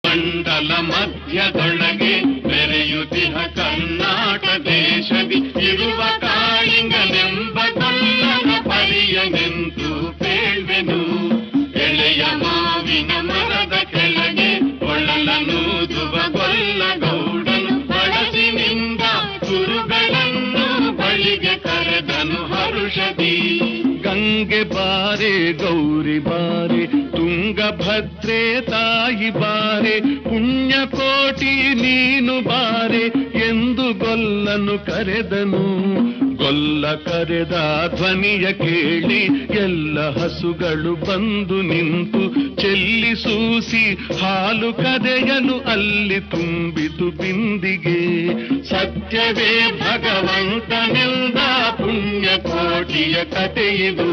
ಬಂಡಲ ಮಧ್ಯದೊಳಗೆ ಮೆರೆಯುತ್ತಿಹ ಕರ್ನಾಟ ದೇಶದಿ ಇರುವ ಕಾಳಿಂಗನೆಂಬ ಗೊಲ್ಲನ ಪರಿಯನೆಂದು ಪೇಳ್ವೆನು. ಎಳೆಯ ಮಾವಿನ ಮರದ ಕೆಳಗೆ ಒಳಲನೂದುವ ಗೊಲ್ಲ ಗೌಡನು ಬಳಸಿನಿಂದ ಕುರುಗಳನ್ನು ಬಳಿಗೆ ಕರೆದನು ಹರುಷದಿ. ಗಂಗೆ ಬಾರೆ ಗೌರಿ ಬಾರೆ ತುಂಗಭದ್ರೆ ತಾಯಿ ಬಾರೆ ಪುಣ್ಯಕೋಟಿ ನೀನು ಬಾರೆ ಎಂದು ಗೊಲ್ಲನು ಕರೆದನು. ಗೊಲ್ಲ ಕರೆದ ಧ್ವನಿಯ ಕೇಳಿ ಎಲ್ಲ ಹಸುಗಳು ಬಂದು ನಿಂತು ಚೆಲ್ಲಿಸೂಸಿ ಹಾಲು ಕದೆಯಲು ಅಲ್ಲಿ ತುಂಬಿತು ಬಿಂದಿಗೆ. ಸತ್ಯವೇ ಭಗವಂತನೆಂದ ಪುಣ್ಯಕೋಟಿಯ ಕಥೆಯಿದು.